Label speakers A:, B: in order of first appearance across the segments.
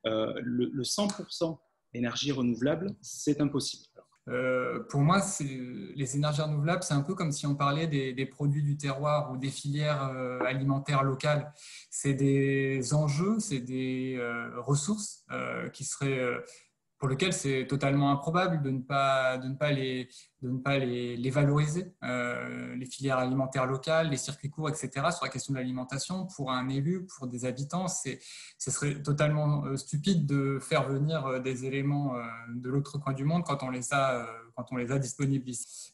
A: Le 100% énergie renouvelable, c'est impossible.
B: Pour moi, les énergies renouvelables, c'est un peu comme si on parlait des produits du terroir ou des filières alimentaires locales. C'est des enjeux, c'est des ressources qui seraient pour lesquels c'est totalement improbable de ne pas les valoriser. Les filières alimentaires locales, les circuits courts, etc. Sur la question de l'alimentation, pour un élu, pour des habitants, ce serait totalement stupide de faire venir des éléments de l'autre coin du monde quand on les a disponibles ici.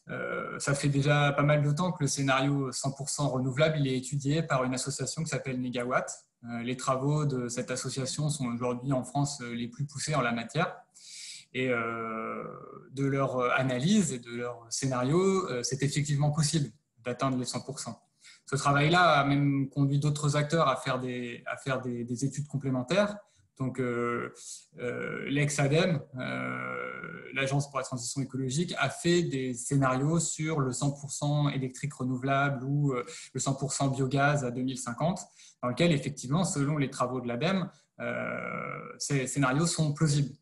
B: Ça fait déjà pas mal de temps que le scénario 100% renouvelable il est étudié par une association qui s'appelle Négawatt. Les travaux de cette association sont aujourd'hui en France les plus poussés en la matière. Et de leur analyse et de leur scénario, c'est effectivement possible d'atteindre les 100%. Ce travail-là a même conduit d'autres acteurs à faire des études complémentaires. Donc, l'ex-ADEME, l'Agence pour la transition écologique, a fait des scénarios sur le 100% électrique renouvelable ou le 100% biogaz à 2050, dans lequel, effectivement, selon les travaux de l'ADEME, ces scénarios sont plausibles.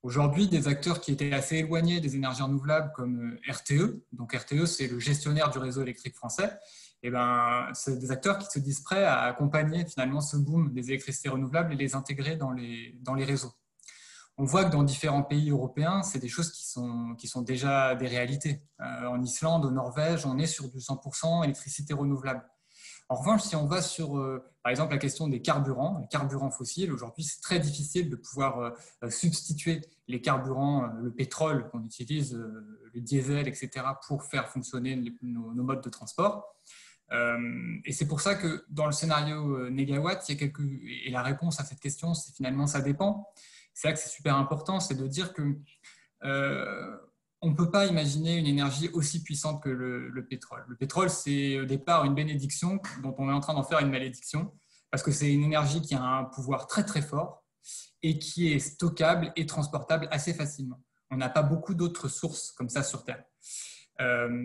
B: Aujourd'hui, des acteurs qui étaient assez éloignés des énergies renouvelables comme RTE, donc RTE, c'est le gestionnaire du réseau électrique français, et c'est des acteurs qui se disent prêts à accompagner finalement ce boom des électricités renouvelables et les intégrer dans les réseaux. On voit que dans différents pays européens, c'est des choses qui sont déjà des réalités. En Islande, au Norvège, on est sur du 100% électricité renouvelable. En revanche, si on va sur, par exemple, la question des carburants, les carburants fossiles, aujourd'hui, c'est très difficile de pouvoir substituer les carburants, le pétrole qu'on utilise, le diesel, etc., pour faire fonctionner nos modes de transport. Et c'est pour ça que dans le scénario Négawatt, et la réponse à cette question, c'est finalement ça dépend. C'est là que c'est super important, c'est de dire que on ne peut pas imaginer une énergie aussi puissante que le pétrole. Le pétrole, c'est au départ une bénédiction dont on est en train d'en faire une malédiction, parce que c'est une énergie qui a un pouvoir très très fort et qui est stockable et transportable assez facilement. On n'a pas beaucoup d'autres sources comme ça sur Terre.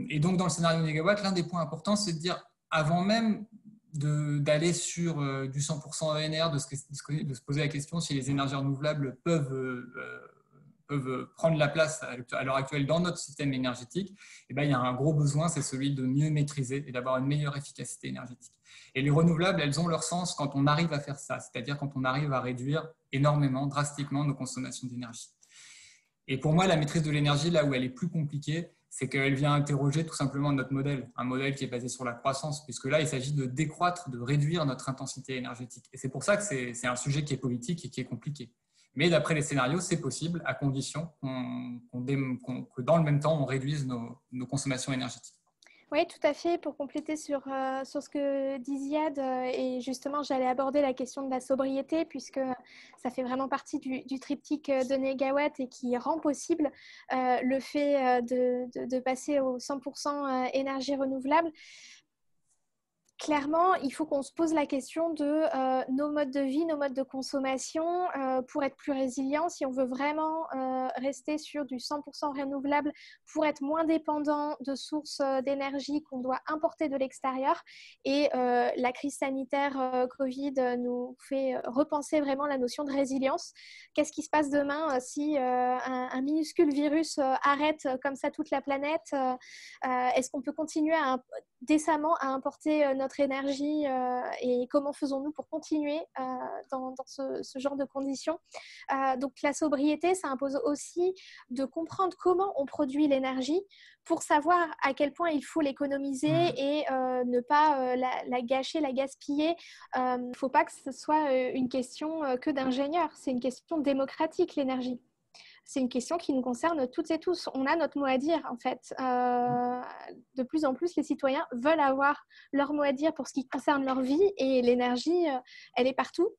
B: Et donc dans le scénario Négawatt, l'un des points importants, c'est de dire, avant même d'aller sur du 100% ENR, de se poser la question si les énergies renouvelables peuvent prendre la place à l'heure actuelle dans notre système énergétique, il y a un gros besoin, c'est celui de mieux maîtriser et d'avoir une meilleure efficacité énergétique. Et les renouvelables, elles ont leur sens quand on arrive à faire ça, c'est-à-dire quand on arrive à réduire énormément, drastiquement nos consommations d'énergie. Et pour moi, la maîtrise de l'énergie, là où elle est plus compliquée, c'est qu'elle vient interroger tout simplement notre modèle, un modèle qui est basé sur la croissance, puisque là, il s'agit de décroître, de réduire notre intensité énergétique. Et c'est pour ça que c'est un sujet qui est politique et qui est compliqué. Mais d'après les scénarios, c'est possible à condition que dans le même temps, on réduise nos consommations énergétiques.
C: Oui, tout à fait. Pour compléter sur ce que dit Ziad, et justement, j'allais aborder la question de la sobriété, puisque ça fait vraiment partie du triptyque de Négawatt et qui rend possible le fait de passer au 100% énergie renouvelable. Clairement, il faut qu'on se pose la question de nos modes de vie, nos modes de consommation pour être plus résilients. Si on veut vraiment rester sur du 100% renouvelable pour être moins dépendant de sources d'énergie qu'on doit importer de l'extérieur. Et la crise sanitaire Covid nous fait repenser vraiment la notion de résilience. Qu'est-ce qui se passe demain si un minuscule virus arrête comme ça toute la planète? Est-ce qu'on peut continuer décemment à importer notre énergie et comment faisons-nous pour continuer dans ce genre de conditions. Donc la sobriété, ça impose aussi de comprendre comment on produit l'énergie pour savoir à quel point il faut l'économiser et ne pas la gâcher, la gaspiller. Il ne faut pas que ce soit une question que d'ingénieurs, c'est une question démocratique, l'énergie. C'est une question qui nous concerne toutes et tous. On a notre mot à dire, en fait. De plus en plus, les citoyens veulent avoir leur mot à dire pour ce qui concerne leur vie. Et l'énergie, elle est partout.